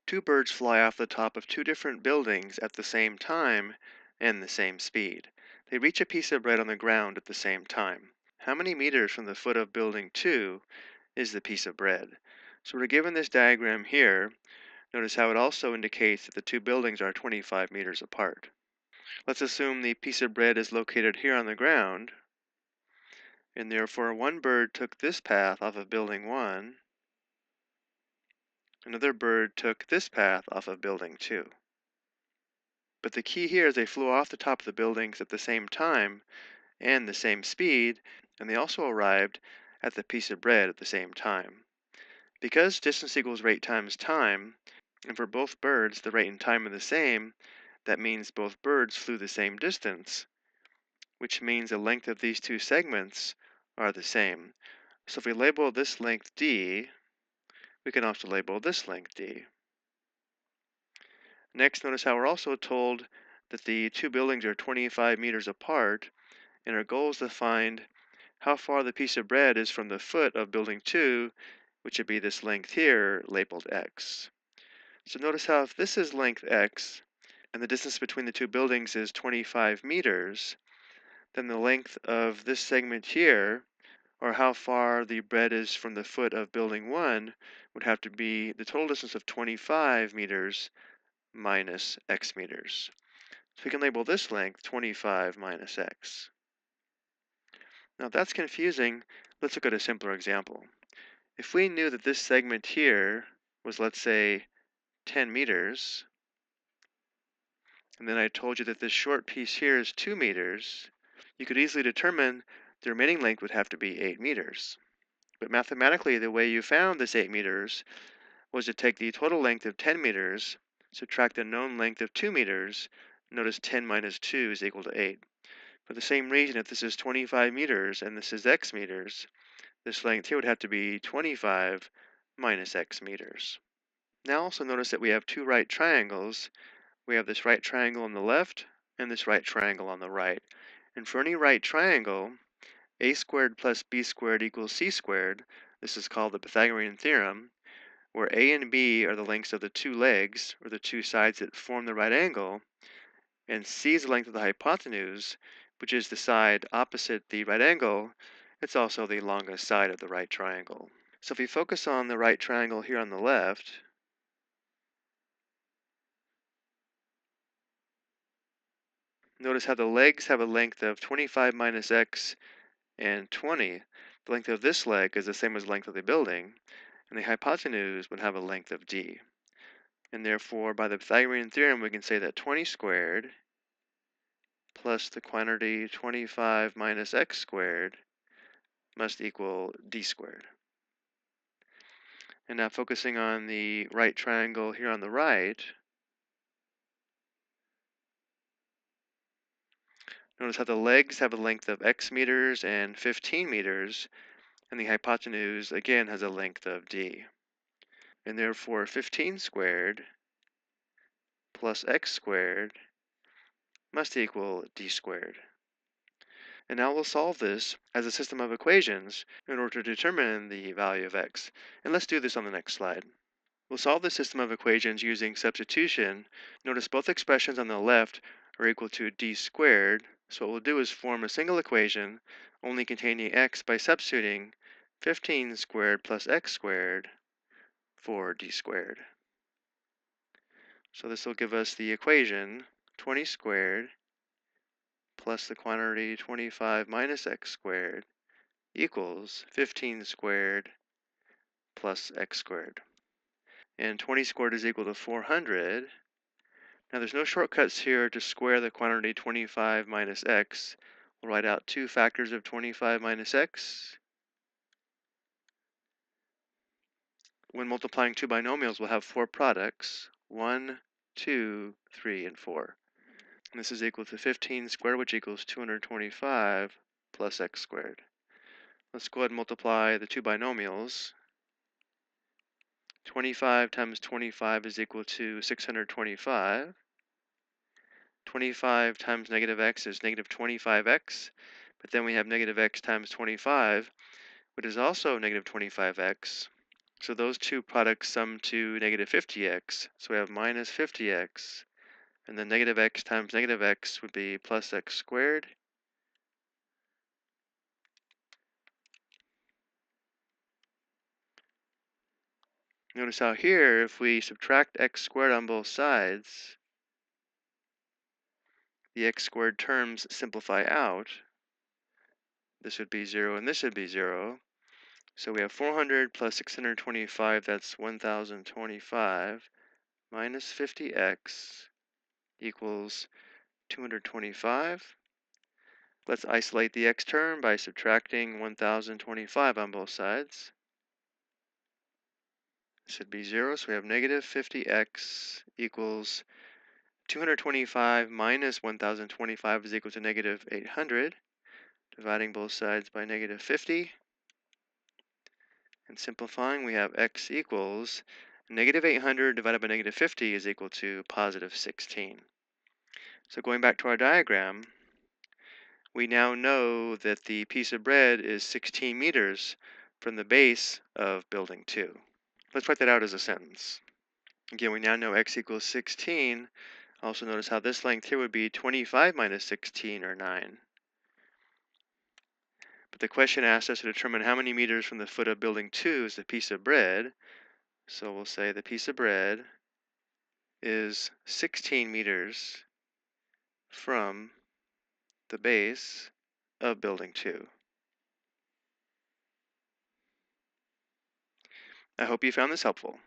Two birds fly off the top of two different buildings at the same time and the same speed. They reach a piece of bread on the ground at the same time. How many meters from the foot of building 2 is the piece of bread? So we're given this diagram here. Notice how it also indicates that the two buildings are 25 meters apart. Let's assume the piece of bread is located here on the ground, and therefore one bird took this path off of building 1, another bird took this path off of building 2. But the key here is they flew off the top of the buildings at the same time and the same speed, and they also arrived at the piece of bread at the same time. Because distance equals rate times time, and for both birds the rate and time are the same, that means both birds flew the same distance, which means the length of these two segments are the same. So if we label this length d, we can also label this length d. Next, notice how we're also told that the two buildings are 25 meters apart, and our goal is to find how far the piece of bread is from the foot of building 2, which would be this length here, labeled x. So notice how if this is length x, and the distance between the two buildings is 25 meters, then the length of this segment here, or how far the bread is from the foot of building 1, would have to be the total distance of 25 meters minus x meters. So we can label this length 25 minus x. Now if that's confusing, let's look at a simpler example. If we knew that this segment here was, let's say, 10 meters, and then I told you that this short piece here is 2 meters, you could easily determine the remaining length would have to be 8 meters. But mathematically, the way you found this 8 meters was to take the total length of 10 meters, subtract the known length of 2 meters, notice 10 minus 2 is equal to 8. For the same reason, if this is 25 meters and this is x meters, this length here would have to be 25 minus x meters. Now also notice that we have two right triangles. We have this right triangle on the left and this right triangle on the right. And for any right triangle, a squared plus b squared equals c squared. This is called the Pythagorean Theorem, where a and b are the lengths of the two legs, or the two sides that form the right angle, and c is the length of the hypotenuse, which is the side opposite the right angle. It's also the longest side of the right triangle. So if we focus on the right triangle here on the left, notice how the legs have a length of 25 minus x and 20. The length of this leg is the same as the length of the building, and the hypotenuse would have a length of d. And therefore, by the Pythagorean theorem, we can say that 20 squared plus the quantity 25 minus x squared must equal d squared. And now focusing on the right triangle here on the right, notice how the legs have a length of x meters and 15 meters, and the hypotenuse again has a length of d. And therefore 15 squared plus x squared must equal d squared. And now we'll solve this as a system of equations in order to determine the value of x. And let's do this on the next slide. We'll solve the system of equations using substitution. Notice both expressions on the left are equal to d squared, so what we'll do is form a single equation only containing x by substituting 15 squared plus x squared for d squared. So this will give us the equation 20 squared plus the quantity 25 minus x squared equals 15 squared plus x squared. And 20 squared is equal to 400. Now there's no shortcuts here to square the quantity 25 minus x. We'll write out two factors of 25 minus x. When multiplying two binomials, we'll have four products, 1, 2, 3, and 4. And this is equal to 15 squared, which equals 225 plus x squared. Let's go ahead and multiply the two binomials. 25 times 25 is equal to 625. 25 times negative x is negative 25x, but then we have negative x times 25, which is also negative 25x. So those two products sum to negative 50x. So we have minus 50x. And then negative x times negative x would be plus x squared. Notice how here, if we subtract x squared on both sides, the x squared terms simplify out. This would be 0 and this would be 0. So we have 400 plus 625, that's 1025, minus 50x equals 225. Let's isolate the x term by subtracting 1025 on both sides. This should be 0, so we have negative 50x equals 225 minus 1025 is equal to negative 800. Dividing both sides by negative 50. And simplifying, we have x equals negative 800 divided by negative 50 is equal to positive 16. So going back to our diagram, we now know that the piece of bread is 16 meters from the base of building 2. Let's write that out as a sentence. Again, we now know x equals 16. Also notice how this length here would be 25 minus 16, or 9. But the question asked us to determine how many meters from the foot of building 2 is the piece of bread. So we'll say the piece of bread is 16 meters from the base of building 2. I hope you found this helpful.